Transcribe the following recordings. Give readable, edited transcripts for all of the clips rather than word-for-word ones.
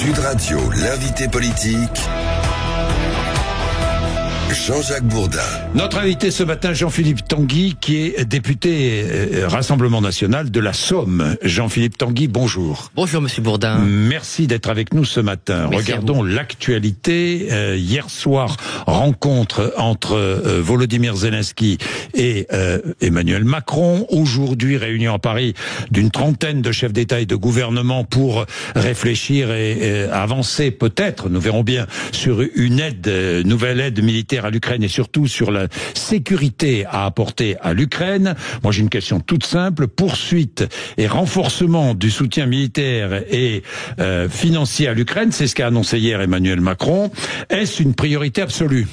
Sud Radio, l'invité politique, Jean-Jacques Bourdin. Notre invité ce matin, Jean-Philippe Tanguy, qui est député Rassemblement National de la Somme. Jean-Philippe Tanguy, bonjour. Bonjour Monsieur Bourdin. Merci d'être avec nous ce matin. Merci. Regardons l'actualité. Hier soir, rencontre entre Volodymyr Zelensky et Emmanuel Macron. Aujourd'hui, réunion à Paris d'une trentaine de chefs d'État et de gouvernement pour réfléchir et avancer peut-être, nous verrons bien, sur une nouvelle aide militaire à l'Ukraine et surtout sur la sécurité à apporter à l'Ukraine. Moi, j'ai une question toute simple. Poursuite et renforcement du soutien militaire et financier à l'Ukraine, c'est ce qu'a annoncé hier Emmanuel Macron. Est-ce une priorité absolue ?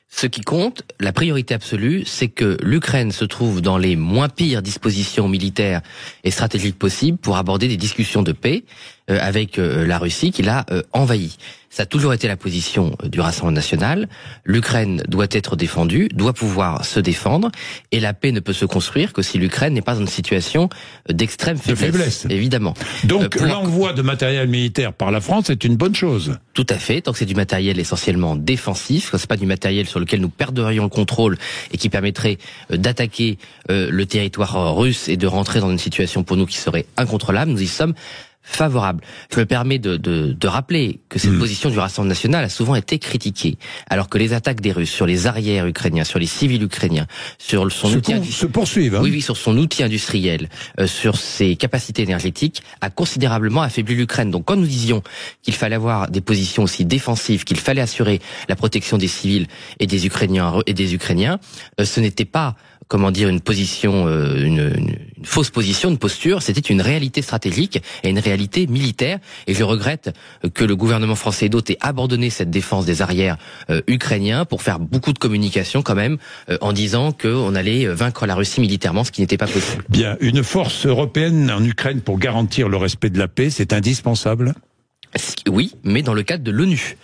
Ce qui compte, la priorité absolue, c'est que l'Ukraine se trouve dans les moins pires dispositions militaires et stratégiques possibles pour aborder des discussions de paix avec la Russie qui l'a envahie. Ça a toujours été la position du Rassemblement national. L'Ukraine doit être défendue, doit pouvoir se défendre, et la paix ne peut se construire que si l'Ukraine n'est pas dans une situation d'extrême faiblesse. Évidemment. Donc l'envoi de matériel militaire par la France est une bonne chose. Tout à fait, tant que c'est du matériel essentiellement défensif, que c'est pas du matériel sur lequel nous perdrions le contrôle et qui permettrait d'attaquer le territoire russe et de rentrer dans une situation pour nous qui serait incontrôlable, nous y sommes favorable. Je me permets de rappeler que cette position du Rassemblement national a souvent été critiquée, alors que les attaques des Russes sur les arrières ukrainiens, sur les civils ukrainiens, sur son se poursuivent. Hein. Oui, sur son outil industriel, sur ses capacités énergétiques, a considérablement affaibli l'Ukraine. Donc, quand nous disions qu'il fallait avoir des positions aussi défensives, qu'il fallait assurer la protection des civils et des Ukrainiens, ce n'était pas une position, une fausse position, une posture, c'était une réalité stratégique et une réalité militaire. Et je regrette que le gouvernement français et d'autres aient abandonné cette défense des arrières ukrainiens pour faire beaucoup de communication quand même, en disant qu'on allait vaincre la Russie militairement, ce qui n'était pas possible. Bien, une force européenne en Ukraine pour garantir le respect de la paix, c'est indispensable ? Oui, mais dans le cadre de l'ONU.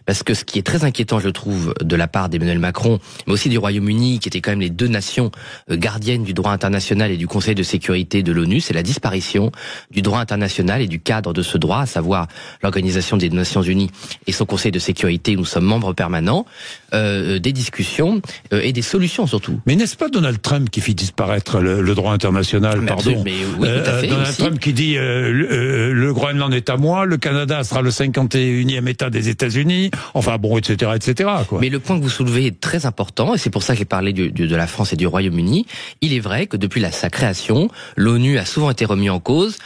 Parce que ce qui est très inquiétant, je trouve, de la part d'Emmanuel Macron, mais aussi du Royaume-Uni, qui étaient quand même les deux nations gardiennes du droit international et du Conseil de sécurité de l'ONU, c'est la disparition du droit international et du cadre de ce droit, à savoir l'Organisation des Nations Unies et son Conseil de sécurité, où nous sommes membres permanents, des discussions et des solutions surtout. Mais n'est-ce pas Donald Trump qui fit disparaître le droit international, pardon mais oui, tout à fait, Donald aussi. Trump qui dit le Groenland est à moi, le Canada sera le 51e État des États-Unis. Enfin bon, etc., etc. quoi. Mais le point que vous soulevez est très important, et c'est pour ça que j'ai parlé de la France et du Royaume-Uni. Il est vrai que depuis sa création, l'ONU a souvent été remis en cause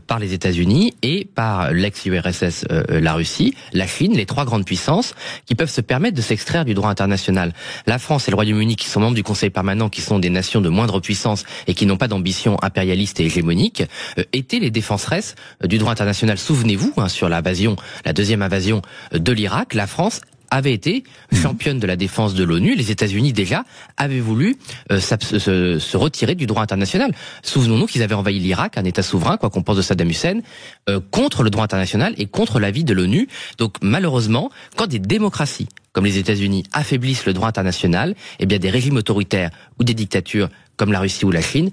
par les États-Unis et par l'ex-URSS, la Russie, la Chine, les trois grandes puissances qui peuvent se permettre de s'extraire du droit international. La France et le Royaume-Uni, qui sont membres du Conseil permanent, qui sont des nations de moindre puissance et qui n'ont pas d'ambition impérialiste et hégémonique, étaient les défenseresses du droit international. Souvenez-vous, sur la deuxième invasion de l'Irak, la France avait été championne de la défense de l'ONU. Les États-Unis, déjà, avaient voulu se retirer du droit international. Souvenons-nous qu'ils avaient envahi l'Irak, un État souverain, quoi qu'on pense de Saddam Hussein, contre le droit international et contre l'avis de l'ONU. Donc, malheureusement, quand des démocraties comme les États-Unis affaiblissent le droit international, eh bien, des régimes autoritaires ou des dictatures comme la Russie ou la Chine,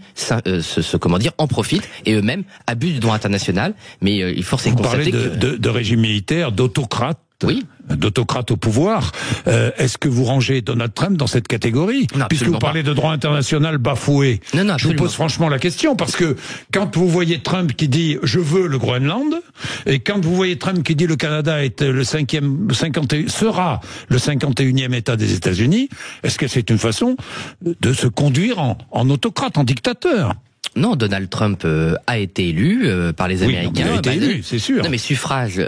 en profitent et eux-mêmes abusent du droit international. Mais il faut constater que de régime militaire, d'autocrates. Oui. D'autocrates au pouvoir. Est-ce que vous rangez Donald Trump dans cette catégorie ? Non, puisque vous parlez de droit international bafoué. Non, je vous pose franchement la question, parce que quand vous voyez Trump qui dit « je veux le Groenland », et quand vous voyez Trump qui dit « le Canada est sera le 51e État des États-Unis », est-ce que c'est une façon de se conduire en autocrate, en dictateur ? Non, Donald Trump a été élu par les Américains. Il a été élu, c'est sûr. Non, mais suffrage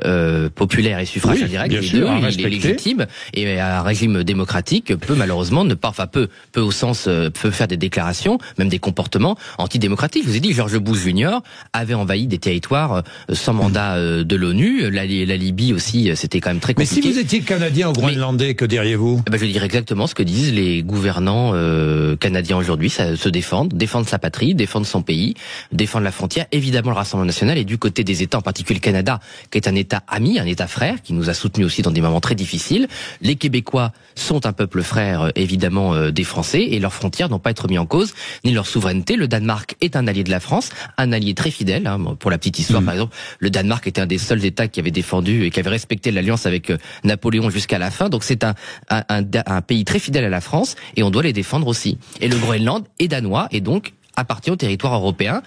populaire et suffrage indirect, bien les sûr, deux, il est légitime. Et un régime démocratique peut malheureusement peut au sens peut faire des déclarations, même des comportements antidémocratiques. Je vous ai dit, George Bush Jr. avait envahi des territoires sans mandat de l'ONU. La Libye aussi, c'était quand même très compliqué. Mais si vous étiez Canadien ou Groenlandais, que diriez-vous ? Je dirais exactement ce que disent les gouvernants canadiens aujourd'hui, ça se défendre sa patrie, défendre son pays, défendre la frontière. Évidemment, le Rassemblement national est du côté des États, en particulier le Canada, qui est un État ami, un État frère, qui nous a soutenus aussi dans des moments très difficiles. Les Québécois sont un peuple frère, évidemment, des Français, et leurs frontières n'ont pas à être mis en cause, ni leur souveraineté. Le Danemark est un allié de la France, un allié très fidèle. Pour la petite histoire, par exemple, le Danemark était un des seuls États qui avait défendu et qui avait respecté l'alliance avec Napoléon jusqu'à la fin. Donc c'est un pays très fidèle à la France, et on doit les défendre aussi. Et le Groenland est danois, et donc appartient au territoire européen,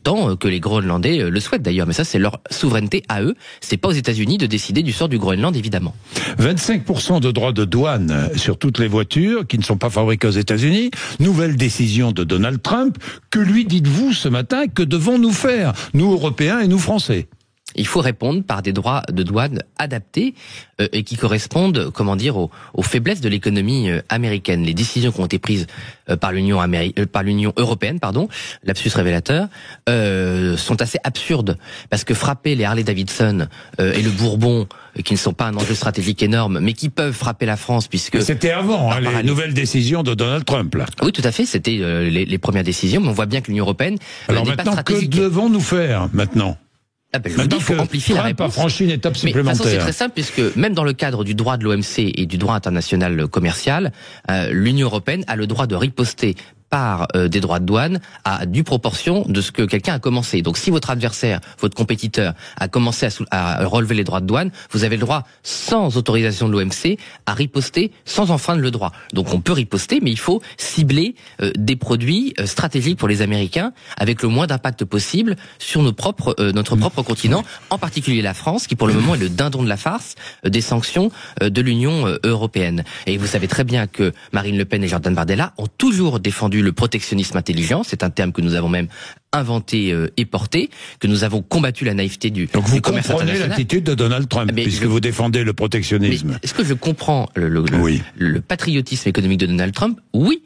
tant que les Groenlandais le souhaitent d'ailleurs. Mais ça, c'est leur souveraineté à eux. C'est pas aux États-Unis de décider du sort du Groenland, évidemment. 25% de droits de douane sur toutes les voitures qui ne sont pas fabriquées aux États-Unis. Nouvelle décision de Donald Trump. Que lui dites-vous ce matin? Que devons-nous faire, nous Européens et nous Français? Il faut répondre par des droits de douane adaptés et qui correspondent, comment dire, aux faiblesses de l'économie américaine. Les décisions qui ont été prises par l'Union européenne, lapsus révélateur, sont assez absurdes, parce que frapper les Harley-Davidson et le Bourbon, qui ne sont pas un enjeu stratégique énorme, mais qui peuvent frapper la France, puisque... C'était avant, les nouvelles décisions de Donald Trump, là. Oui, tout à fait, c'était les premières décisions, mais on voit bien que l'Union européenne n'est pas stratégique. Que devons-nous faire, maintenant? Il faut amplifier la réponse. Trump a franchi une étape supplémentaire. Mais de toute façon, c'est très simple, puisque même dans le cadre du droit de l'OMC et du droit international commercial, l'Union européenne a le droit de riposter par des droits de douane à due proportion de ce que quelqu'un a commencé. Donc si votre adversaire, votre compétiteur a commencé à relever les droits de douane, vous avez le droit, sans autorisation de l'OMC, à riposter sans enfreindre le droit. Donc on peut riposter, mais il faut cibler des produits stratégiques pour les Américains avec le moins d'impact possible sur notre propre continent, en particulier la France, qui pour le moment est le dindon de la farce des sanctions de l'Union européenne. Et vous savez très bien que Marine Le Pen et Jordan Bardella ont toujours défendu le protectionnisme intelligent, c'est un terme que nous avons même inventé et porté, que nous avons combattu la naïveté du commerce international. Donc vous comprenez l'attitude de Donald Trump, puisque vous défendez le protectionnisme. Est-ce que je comprends le patriotisme économique de Donald Trump? Oui.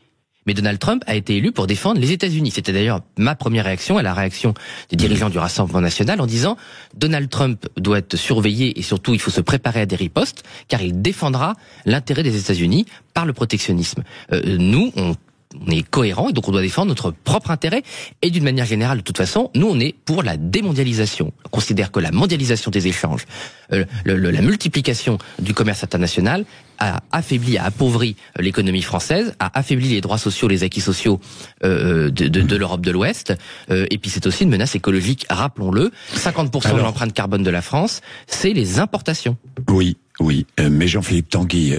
Mais Donald Trump a été élu pour défendre les États-Unis. C'était d'ailleurs ma première réaction et la réaction des dirigeants du Rassemblement national en disant Donald Trump doit être surveillé et surtout il faut se préparer à des ripostes car il défendra l'intérêt des États-Unis par le protectionnisme. Nous, on est cohérent et donc on doit défendre notre propre intérêt et d'une manière générale, de toute façon, nous on est pour la démondialisation. On considère que la mondialisation des échanges, la multiplication du commerce international a affaibli, a appauvri l'économie française, a affaibli les droits sociaux, les acquis sociaux de l'Europe de l'Ouest, et puis c'est aussi une menace écologique, rappelons-le. 50% de l'empreinte carbone de la France, c'est les importations. Oui, mais Jean-Philippe Tanguy,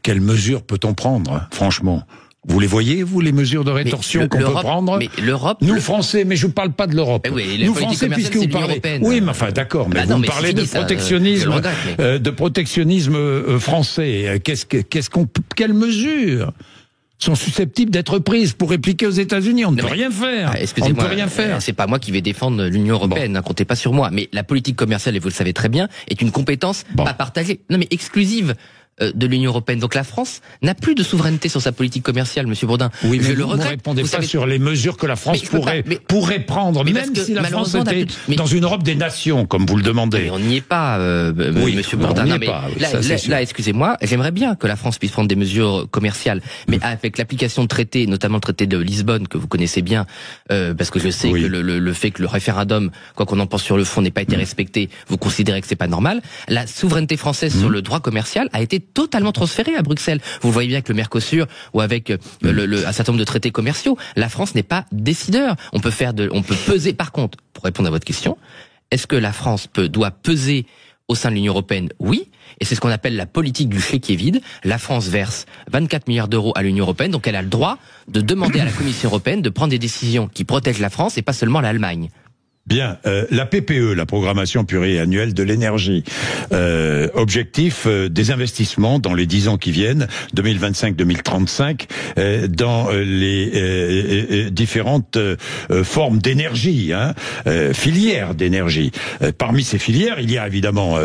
quelles mesures peut-on prendre, franchement ? Vous les voyez, vous, les mesures de rétorsion qu'on peut prendre? Mais l'Europe... Nous, Français, mais je ne parle pas de l'Europe. Nous, Français, puisque vous parlez... Oui, mais enfin, d'accord, mais vous parlez de protectionnisme, de protectionnisme français. Quelles mesures sont susceptibles d'être prises pour répliquer aux États-Unis? On ne peut rien faire. On ne peut rien faire. C'est pas moi qui vais défendre l'Union européenne, comptez pas sur moi. Mais la politique commerciale, et vous le savez très bien, est une compétence pas partagée. Non, mais exclusive de l'Union européenne. Donc la France n'a plus de souveraineté sur sa politique commerciale, Monsieur Bourdin. Oui, mais vous ne répondez pas sur les mesures que la France pourrait prendre, même si la France était dans une Europe des nations, comme vous le demandez. Mais on n'y est pas, Monsieur Bourdin. Là, excusez-moi, j'aimerais bien que la France puisse prendre des mesures commerciales, mais avec l'application de traités, notamment le traité de Lisbonne, que vous connaissez bien, parce que je sais que le fait que le référendum, quoi qu'on en pense sur le fond, n'ait pas été respecté, vous considérez que c'est pas normal. La souveraineté française sur le droit commercial a été totalement transféré à Bruxelles. Vous voyez bien que le Mercosur ou avec un certain nombre de traités commerciaux, la France n'est pas décideur. On peut peser. Par contre, pour répondre à votre question, est-ce que la France doit peser au sein de l'Union européenne? Oui. Et c'est ce qu'on appelle la politique du chéquier vide. La France verse 24 milliards d'euros à l'Union européenne, donc elle a le droit de demander à la Commission européenne de prendre des décisions qui protègent la France et pas seulement l'Allemagne. Bien, la PPE, la programmation pluriannuelle de l'énergie, objectif des investissements dans les 10 ans qui viennent, 2025-2035, dans les différentes formes d'énergie, filières d'énergie. Parmi ces filières, il y a évidemment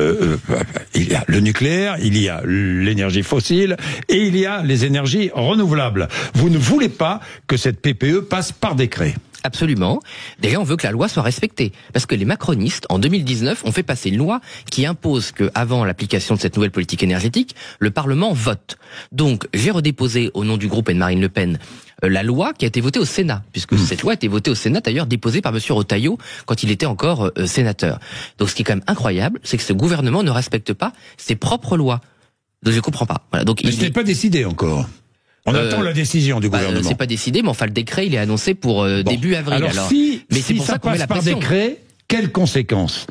il y a le nucléaire, il y a l'énergie fossile et il y a les énergies renouvelables. Vous ne voulez pas que cette PPE passe par décret? Absolument. Déjà, on veut que la loi soit respectée. Parce que les macronistes, en 2019, ont fait passer une loi qui impose que, avant l'application de cette nouvelle politique énergétique, le Parlement vote. Donc, j'ai redéposé, au nom du groupe et de Marine Le Pen, la loi qui a été votée au Sénat, puisque cette loi a été votée au Sénat, d'ailleurs déposée par monsieur Retailleau quand il était encore sénateur. Donc, ce qui est quand même incroyable, c'est que ce gouvernement ne respecte pas ses propres lois. Donc, je comprends pas. Voilà. Donc, mais ce n'est pas décidé encore. On attend la décision du gouvernement. C'est pas décidé, mais enfin le décret il est annoncé pour début avril. Alors mais c'est pour ça qu'on met la par pression. décret, quelles conséquences ?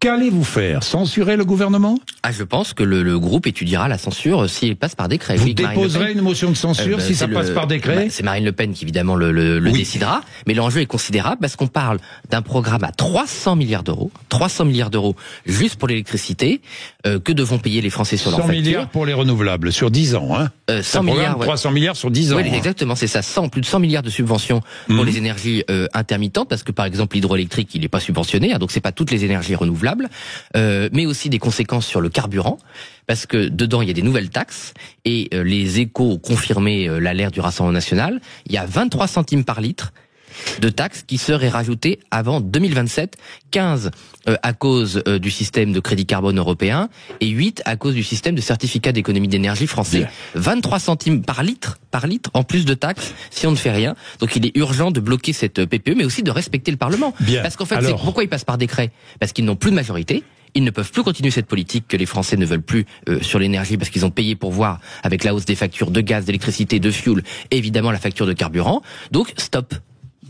Qu'allez-vous faire ? Censurer le gouvernement ? Je pense que le groupe étudiera la censure s'il passe par décret. Vous déposerez une motion de censure si ça passe par décret ? C'est Marine Le Pen qui évidemment le décidera, mais l'enjeu est considérable parce qu'on parle d'un programme à 300 milliards d'euros, 300 milliards d'euros juste pour l'électricité, que devront payer les Français sur leur facture. 100 milliards pour les renouvelables, sur 10 ans, hein. 100 milliards, 300 milliards sur 10 ans. Oui, exactement, c'est ça. Plus de 100 milliards de subventions pour les énergies intermittentes, parce que par exemple l'hydroélectrique, il n'est pas subventionné, hein, donc c'est pas toutes les énergies renouvelables, mais aussi des conséquences sur le carburant, parce que dedans il y a des nouvelles taxes, et les Échos ont confirmé l'alerte du Rassemblement national, il y a 23 centimes par litre de taxes qui seraient rajoutées avant 2027, 15 à cause du système de crédit carbone européen et 8 à cause du système de certificat d'économie d'énergie français. Bien. 23 centimes par litre en plus de taxes si on ne fait rien. Donc il est urgent de bloquer cette PPE, mais aussi de respecter le Parlement. Bien. Parce qu'en fait, pourquoi ils passent par décret ? Parce qu'ils n'ont plus de majorité. Ils ne peuvent plus continuer cette politique que les Français ne veulent plus sur l'énergie parce qu'ils ont payé pour voir avec la hausse des factures de gaz, d'électricité, de fuel, et évidemment la facture de carburant. Donc stop.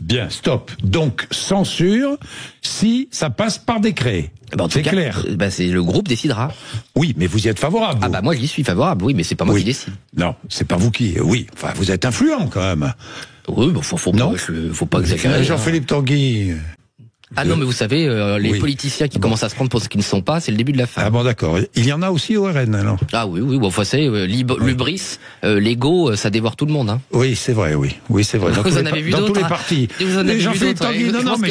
Bien, stop. Donc, censure, si ça passe par décret. C'est clair. C'est le groupe décidera. Oui, mais vous y êtes favorable. Vous. Moi j'y suis favorable, oui, mais c'est pas moi qui décide. Non, c'est pas vous qui. Oui, enfin, vous êtes influent quand même. Oui, bon, faut pas exagérer. Jean-Philippe Tanguy. Non, mais vous savez, les politiciens qui commencent à se prendre pour ce qu'ils ne sont pas, c'est le début de la fin. Ah bon, d'accord. Il y en a aussi au RN, alors. Ah oui, bon, vous savez, l'ubris, l'ego, ça dévore tout le monde, hein. Oui, c'est vrai, oui. Oui, c'est vrai. Vous en avez vu d'autres. Dans tous les partis. Vous en avez vu Jean-Philippe Tanguy, non, mais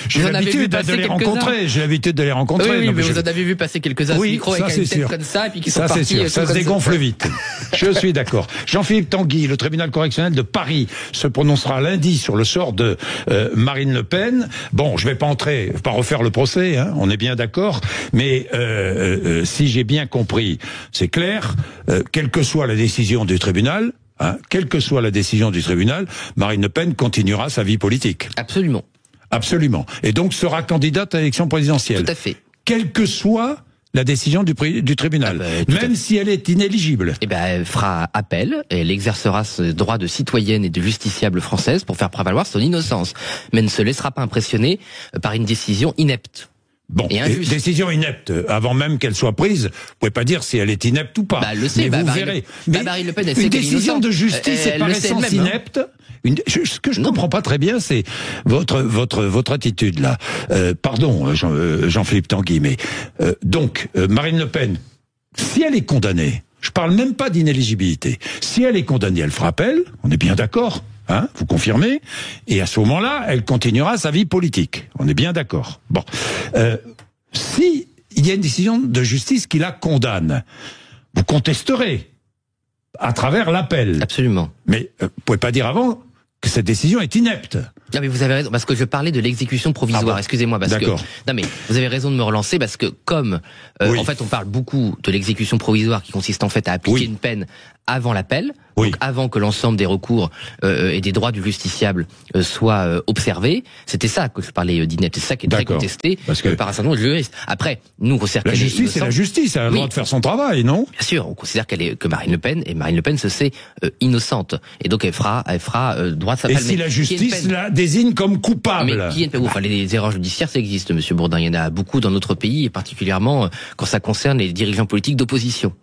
j'ai l'habitude de les rencontrer. J'ai l'habitude de les rencontrer. Oui, mais vous en avez vu passer quelques-uns au micro avec une tête comme ça, et puis qui sont partis. Ça, c'est sûr. Ça se dégonfle vite. Je suis d'accord. Jean-Philippe Tanguy, le tribunal correctionnel de Paris se prononcera lundi sur le sort de Marine Le Pen. Bon, je vais pas refaire le procès, hein, on est bien d'accord, mais si j'ai bien compris, c'est clair, quelle que soit la décision du tribunal, Marine Le Pen continuera sa vie politique. Absolument. Absolument. Et donc sera candidate à l'élection présidentielle. Tout à fait. Quelle que soit la décision du tribunal, même si elle est inéligible. Elle fera appel et elle exercera ce droit de citoyenne et de justiciable française pour faire prévaloir son innocence, mais ne se laissera pas impressionner par une décision inepte. Bon, décision inepte, avant même qu'elle soit prise, vous pouvez pas dire si elle est inepte ou pas. Elle le sait, mais vous verrez. Mais Marine Le Pen, elle une sait qu'elle est décision innocente. de justice est par essence inepte. Ce que je ne comprends pas très bien, c'est votre attitude là. Pardon, Jean-Philippe Tanguy, mais donc Marine Le Pen, si elle est condamnée, je parle même pas d'inéligibilité. Si elle est condamnée, elle fera appel. On est bien d'accord, hein, vous confirmez. Et à ce moment-là, elle continuera sa vie politique. On est bien d'accord. Bon, si il y a une décision de justice qui la condamne, vous contesterez à travers l'appel. Absolument. Mais vous pouvez pas dire avant que cette décision est inepte. Non mais vous avez raison, parce que je parlais de l'exécution provisoire, excusez-moi, parce que... Non mais vous avez raison de me relancer, parce que comme, en fait on parle beaucoup de l'exécution provisoire qui consiste en fait à appliquer une peine avant l'appel, donc avant que l'ensemble des recours et des droits du justiciable soient observés, c'était ça que je parlais d'inepte, c'est ça qui est très contesté par un certain nombre de juristes. Après, nous on considère la justice c'est la justice, elle a le droit de faire son travail, non? Bien sûr, on considère que Marine Le Pen se sait innocente, et donc elle fera droit de sa peine. Et si la justice la désigne comme coupable? Mais qui est enfin, les erreurs judiciaires, ça existe, Monsieur Bourdin. Il y en a beaucoup dans notre pays, et particulièrement quand ça concerne les dirigeants politiques d'opposition.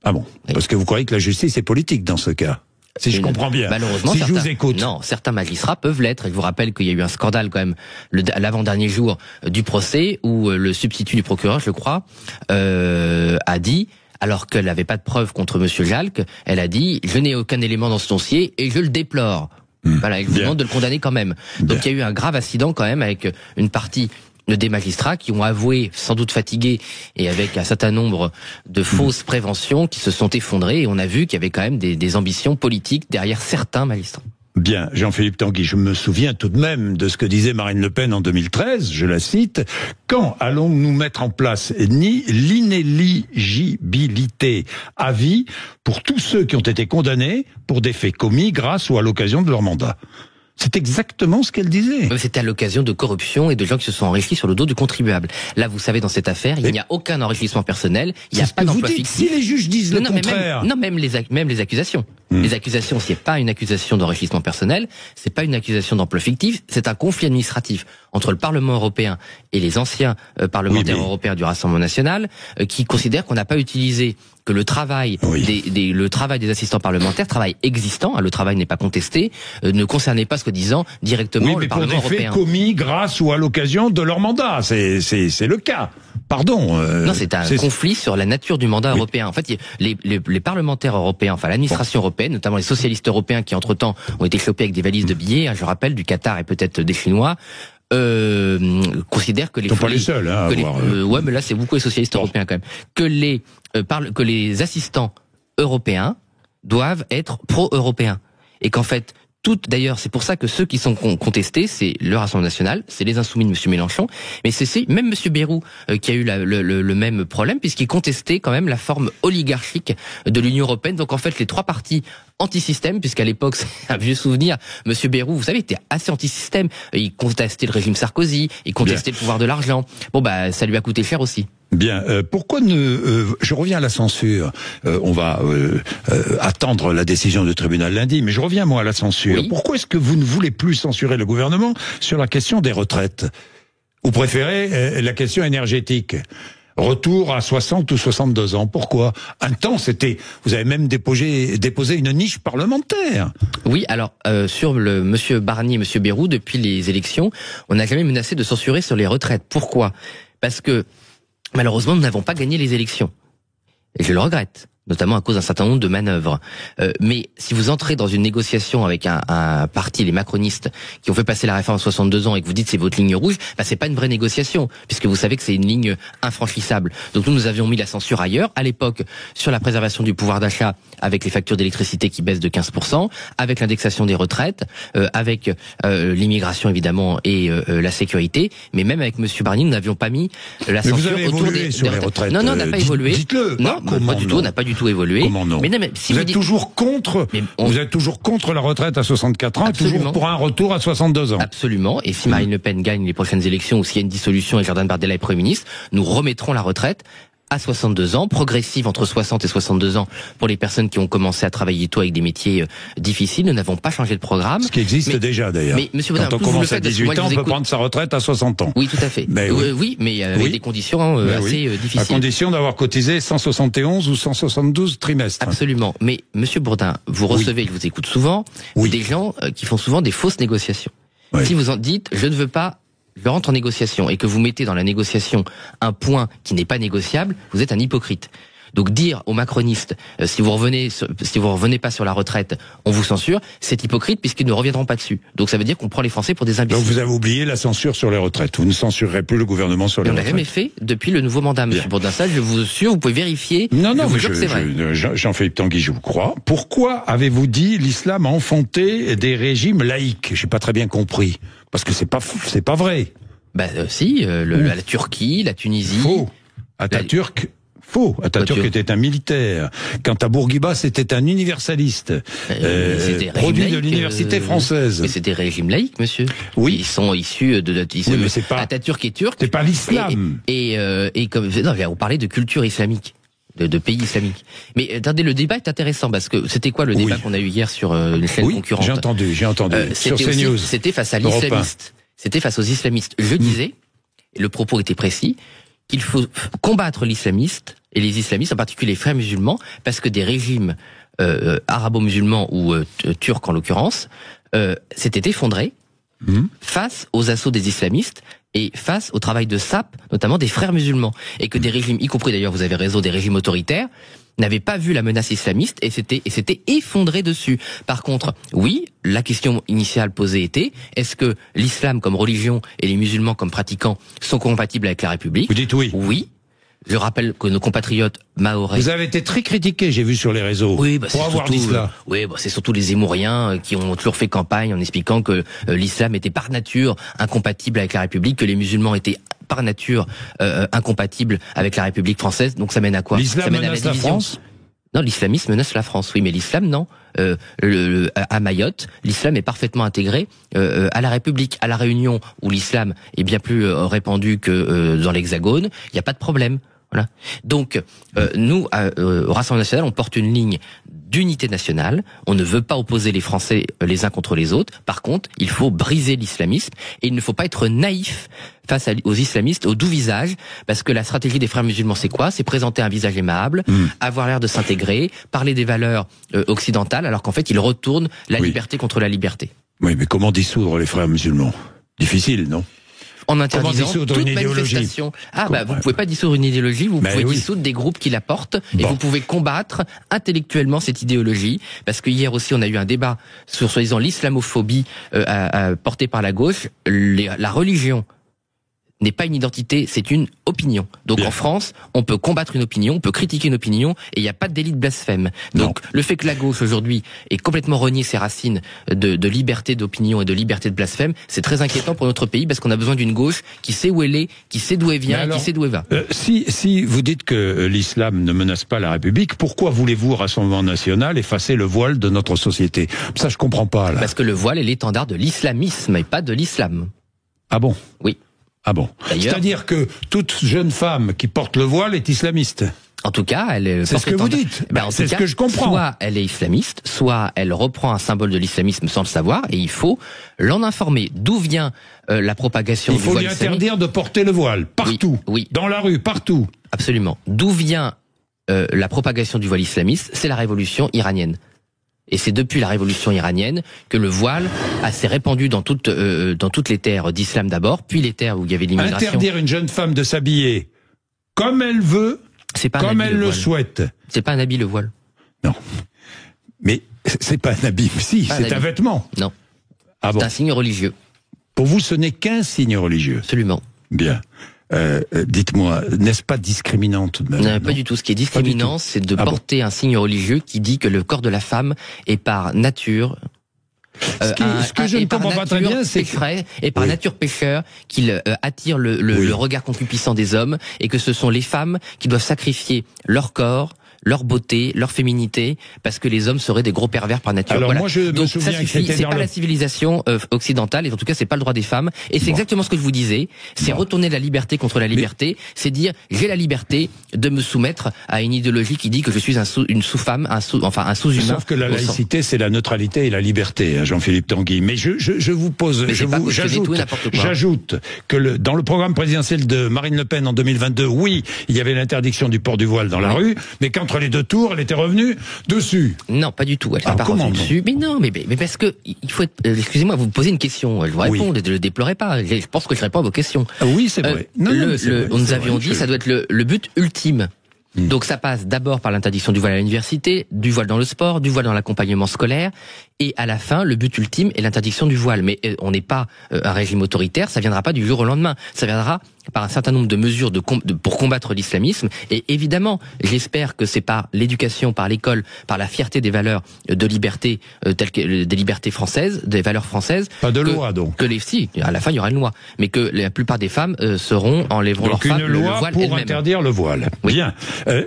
Ah bon? Parce que vous croyez que la justice est politique dans ce cas? Si je comprends bien. Malheureusement, je vous écoute. Non, certains magistrats peuvent l'être. Et je vous rappelle qu'il y a eu un scandale quand même l'avant-dernier jour du procès où le substitut du procureur, je crois, a dit, alors qu'elle n'avait pas de preuves contre Monsieur Jalc, elle a dit « Je n'ai aucun élément dans ce dossier et je le déplore ». Voilà, il vous demande de le condamner quand même. Donc il y a eu un grave incident quand même avec une partie des magistrats qui ont avoué, sans doute fatigués, et avec un certain nombre de fausses préventions qui se sont effondrées, et on a vu qu'il y avait quand même des ambitions politiques derrière certains magistrats. Bien, Jean-Philippe Tanguy, je me souviens tout de même de ce que disait Marine Le Pen en 2013, je la cite, « Quand allons-nous mettre en place l'inéligibilité à vie pour tous ceux qui ont été condamnés pour des faits commis grâce ou à l'occasion de leur mandat ?» C'est exactement ce qu'elle disait. C'était à l'occasion de corruption et de gens qui se sont enrichis sur le dos du contribuable. Là, vous savez, dans cette affaire, il n'y a aucun enrichissement personnel, il n'y a pas d'emploi fictif. Si les juges disent le contraire. Même les accusations. Les accusations, c'est pas une accusation d'enrichissement personnel, c'est pas une accusation d'emploi fictif, c'est un conflit administratif entre le Parlement européen et les anciens parlementaires européens du Rassemblement national, qui considèrent qu'on n'a pas utilisé que le travail le travail des assistants parlementaires, travail existant, le travail n'est pas contesté, ne concernait pas, soi-disant, directement le Parlement européen. Pour des faits commis grâce ou à l'occasion de leur mandat, c'est le cas. Pardon. Non, c'est un conflit sur la nature du mandat européen. En fait, les parlementaires européens, enfin l'administration européenne, notamment les socialistes européens qui entre-temps ont été chopés avec des valises de billets, je rappelle, du Qatar et peut-être des Chinois, considèrent que les... Ils sont pas les seuls, hein, ouais, mais là c'est beaucoup les socialistes européens quand même. Que les assistants européens doivent être pro-européens. Et qu'en fait, d'ailleurs, c'est pour ça que ceux qui sont contestés, c'est le Rassemblement national, c'est les Insoumis de M. Mélenchon, mais c'est même M. Bayrou qui a eu le même problème, puisqu'il contestait quand même la forme oligarchique de l'Union européenne. Donc en fait, les trois partis anti-système, puisqu'à l'époque, c'est un vieux souvenir, M. Bayrou, vous savez, était assez anti-système. Il contestait le régime Sarkozy, il contestait le pouvoir de l'argent. Bon, ça lui a coûté cher aussi. Bien, pourquoi je reviens à la censure. On va attendre la décision du tribunal lundi, mais je reviens moi à la censure. Oui. Pourquoi est-ce que vous ne voulez plus censurer le gouvernement sur la question des retraites? Ou préférez la question énergétique? Retour à 60 ou 62 ans. Pourquoi? Un temps, vous avez même déposé une niche parlementaire. Oui, alors, sur Monsieur Barnier et Monsieur Bayrou, depuis les élections, on n'a jamais menacé de censurer sur les retraites. Pourquoi? Parce que, malheureusement, nous n'avons pas gagné les élections. Et je le regrette, notamment à cause d'un certain nombre de manœuvres. Mais si vous entrez dans une négociation avec un parti, les macronistes, qui ont fait passer la réforme à 62 ans et que vous dites c'est votre ligne rouge, c'est pas une vraie négociation, puisque vous savez que c'est une ligne infranchissable. Donc nous avions mis la censure ailleurs, à l'époque, sur la préservation du pouvoir d'achat, avec les factures d'électricité qui baissent de 15%, avec l'indexation des retraites, avec l'immigration évidemment et la sécurité, mais même avec Monsieur Barnier, nous n'avions pas mis la censure autour des retraites. Non, on n'a pas évolué. Dites-le. Non, pas du tout, on n'a pas du tout évolué. Comment non? Mais si vous êtes toujours contre. Vous êtes toujours contre la retraite à 64 ans, absolument. Et toujours pour un retour à 62 ans. Absolument. Et si Marine Le Pen gagne les prochaines élections ou s'il y a une dissolution et Jordan Bardella est Premier ministre, nous remettrons la retraite à 62 ans, progressive entre 60 et 62 ans pour les personnes qui ont commencé à travailler tôt avec des métiers difficiles. Nous n'avons pas changé de programme. Ce qui existe déjà d'ailleurs. Mais Monsieur Baudin, quand on commence à 18 ans, on peut prendre sa retraite à 60 ans. Oui, tout à fait. Oui, mais avec des conditions assez difficiles. À condition d'avoir cotisé 171 ou 172 trimestres. Absolument. Mais Monsieur Bourdin, vous recevez, je vous écoute souvent, des gens qui font souvent des fausses négociations. Oui. Si vous en dites, je ne veux pas, je rentre en négociation, et que vous mettez dans la négociation un point qui n'est pas négociable, vous êtes un hypocrite. Donc dire aux macronistes, si vous revenez pas sur la retraite, on vous censure, c'est hypocrite puisqu'ils ne reviendront pas dessus. Donc ça veut dire qu'on prend les Français pour des imbéciles. Donc vous avez oublié la censure sur les retraites. Vous ne censurerez plus le gouvernement sur les retraites. On l'a jamais fait depuis le nouveau mandat, Monsieur Bourdin. Ça, je vous assure, vous pouvez vérifier. Non, mais c'est vrai. Jean-Philippe Tanguy, je vous crois. Pourquoi avez-vous dit l'islam a enfanté des régimes laïques? J'ai pas très bien compris. Parce que c'est pas vrai. Si, la Turquie, la Tunisie. Faux. Atatürk. Faux. Atatürk était un militaire. Quant à Bourguiba, c'était un universaliste. Produit de l'université française. Mais c'est des régimes laïques, monsieur. Oui. Ils sont issus de oui, mais c'est pas, Atatürk est turc. C'est pas l'islam. Et comme, non, on parlait de culture islamique. De pays islamiques. Mais attendez, le débat est intéressant parce que c'était quoi le débat qu'on a eu hier sur une chaîne concurrente? J'ai entendu. Sur CNews. C'était face à l'islamiste. C'était face aux islamistes. Je disais, et le propos était précis, qu'il faut combattre l'islamiste et les islamistes, en particulier les frères musulmans, parce que des régimes arabo-musulmans ou turcs en l'occurrence s'étaient effondrés face aux assauts des islamistes et face au travail de sape, notamment des frères musulmans, et que des régimes, y compris d'ailleurs, vous avez raison, des régimes autoritaires, n'avaient pas vu la menace islamiste et s'étaient effondrés dessus. Par contre, oui, la question initiale posée était, est-ce que l'islam comme religion et les musulmans comme pratiquants sont compatibles avec la République? Vous dites oui. Oui. Je rappelle que nos compatriotes mahorais... Vous avez été très critiqué, j'ai vu sur les réseaux, oui, bah, pour avoir dit cela. Oui, bah, c'est surtout les Zémouriens qui ont toujours fait campagne en expliquant que l'islam était par nature incompatible avec la République, que les musulmans étaient par nature incompatibles avec la République française. Donc ça mène à quoi? L'islam menace la France? Non, l'islamisme menace la France, oui, mais l'islam, non. À Mayotte, l'islam est parfaitement intégré à la République. À La Réunion, où l'islam est bien plus répandu que dans l'Hexagone, il n'y a pas de problème. Voilà. Donc, nous, au Rassemblement national, on porte une ligne d'unité nationale. On ne veut pas opposer les Français les uns contre les autres. Par contre, il faut briser l'islamisme et il ne faut pas être naïf face aux islamistes au doux visage, parce que la stratégie des frères musulmans, c'est quoi? C'est présenter un visage aimable, avoir l'air de s'intégrer, parler des valeurs occidentales, alors qu'en fait, ils retournent la liberté contre la liberté. Oui, mais comment dissoudre les frères musulmans? Difficile, non? En interdisant toute manifestation. Ah, bah, vous pouvez pas dissoudre une idéologie, vous pouvez dissoudre des groupes qui la portent, et vous pouvez combattre intellectuellement cette idéologie, parce que hier aussi on a eu un débat sur, soi-disant, l'islamophobie portée par la gauche. La religion n'est pas une identité, c'est une opinion. Donc en France, on peut combattre une opinion, on peut critiquer une opinion, et il n'y a pas de délit de blasphème. Donc le fait que la gauche aujourd'hui ait complètement renié ses racines de liberté d'opinion et de liberté de blasphème, c'est très inquiétant pour notre pays, parce qu'on a besoin d'une gauche qui sait où elle est, qui sait d'où elle vient, alors, et qui sait d'où elle va. Si vous dites que l'islam ne menace pas la République, pourquoi voulez-vous, Rassemblement national, effacer le voile de notre société? Ça, je comprends pas, là. Parce que le voile est l'étendard de l'islamisme et pas de l'islam. Ah bon? Oui. Ah bon? C'est-à-dire que toute jeune femme qui porte le voile est islamiste? En tout cas, elle... C'est ce que vous dites. C'est ce que je comprends. Soit elle est islamiste, soit elle reprend un symbole de l'islamisme sans le savoir, et il faut l'en informer. D'où vient la propagation du voile islamique? Il faut lui interdire de porter le voile, partout. Oui. Dans la rue, partout. Absolument. D'où vient la propagation du voile islamiste? C'est la révolution iranienne. Et c'est depuis la révolution iranienne que le voile s'est répandu dans toutes les terres d'islam d'abord, puis les terres où il y avait l'immigration. Interdire une jeune femme de s'habiller comme elle veut, comme elle le souhaite. C'est pas un habit, le voile. Non. Mais c'est pas un habit. Si, c'est un vêtement. Non. Ah bon. C'est un signe religieux. Pour vous, ce n'est qu'un signe religieux. Absolument. Bien. Dites-moi, n'est-ce pas discriminant tout de même? Non, pas du tout. Ce qui est discriminant, c'est de porter un signe religieux qui dit que le corps de la femme est par nature... ce que je ne comprends pas très bien, c'est et par nature pécheur qu'il attire le regard concupiscent des hommes, et que ce sont les femmes qui doivent sacrifier leur corps, leur beauté, leur féminité, parce que les hommes seraient des gros pervers par nature. Alors moi, je me souviens ça suffit. C'est pas la civilisation occidentale, et en tout cas, c'est pas le droit des femmes. Et c'est exactement ce que je vous disais. C'est retourner la liberté contre la liberté. C'est dire, j'ai la liberté de me soumettre à une idéologie qui dit que je suis une sous-femme, un sous-humain. Sauf que la laïcité, c'est la neutralité et la liberté, hein, Jean-Philippe Tanguy. Mais je vous pose, j'ajoute que dans le programme présidentiel de Marine Le Pen en 2022, oui, il y avait l'interdiction du port du voile dans la rue, mais quand les deux tours, elle était revenue dessus. Non, pas du tout. Elle n'est pas revenue dessus. Mais non, mais parce que il faut être. Excusez-moi, vous me posez une question. Je vous réponds. Ne le déplorez pas. Je pense que je réponds à vos questions. Oui, c'est vrai. Nous avions dit, ça doit être le but ultime. Donc ça passe d'abord par l'interdiction du voile à l'université, du voile dans le sport, du voile dans l'accompagnement scolaire, et à la fin, le but ultime est l'interdiction du voile. Mais on n'est pas un régime autoritaire, ça viendra pas du jour au lendemain. Ça viendra par un certain nombre de mesures pour combattre l'islamisme. Et évidemment, j'espère que c'est par l'éducation, par l'école, par la fierté des valeurs de liberté, telles que des libertés françaises, des valeurs françaises. Pas de loi, donc. Si, à la fin, il y aura une loi. Mais que la plupart des femmes enlèveront leur femme le voile pour interdire le voile. Oui. Bien.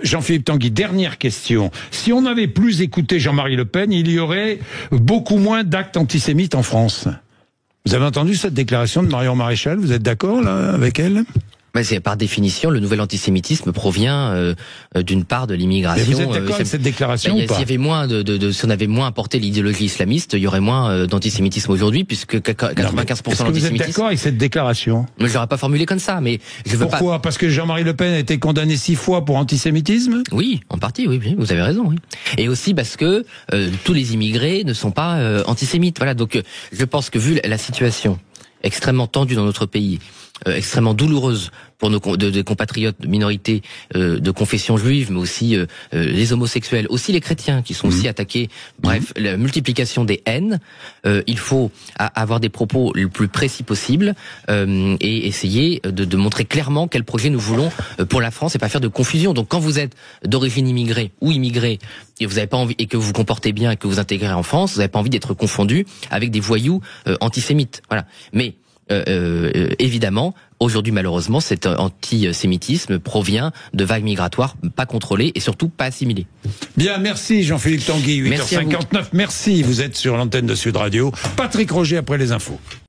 Jean-Philippe Tanguy, dernière question. Si on avait plus écouté Jean-Marie Le Pen, il y aurait beaucoup moins d'actes antisémites en France. Vous avez entendu cette déclaration de Marion Maréchal? Vous êtes d'accord là avec elle? C'est par définition, le nouvel antisémitisme provient d'une part de l'immigration. Mais vous êtes d'accord avec cette déclaration ou pas? S'il y avait moins si on avait moins apporté l'idéologie islamiste, il y aurait moins d'antisémitisme aujourd'hui, puisque 95% de l'antisémitisme... Est-ce que vous êtes d'accord avec cette déclaration? Je l'aurais pas formulé comme ça, mais je veux pas... Pourquoi? Parce que Jean-Marie Le Pen a été condamné 6 fois pour antisémitisme? Oui, en partie, oui, vous avez raison, oui. Et aussi parce que tous les immigrés ne sont pas antisémites. Voilà, donc je pense que vu la situation extrêmement tendue dans notre pays, extrêmement douloureuse pour nos de compatriotes de minorités de confession juive, mais aussi les homosexuels, aussi les chrétiens qui sont aussi attaqués. Bref, la multiplication des haines. Il faut avoir des propos le plus précis possible et essayer de montrer clairement quel projet nous voulons pour la France et pas faire de confusion. Donc quand vous êtes d'origine immigrée ou immigré et vous n'avez pas envie et que vous vous comportez bien et que vous intégrez en France, vous n'avez pas envie d'être confondu avec des voyous antisémites. Voilà. Mais évidemment, aujourd'hui, malheureusement, cet antisémitisme provient de vagues migratoires pas contrôlées et surtout pas assimilées. Bien, merci Jean-Philippe Tanguy, 8h59. Merci, vous êtes sur l'antenne de Sud Radio. Patrick Roger après les infos.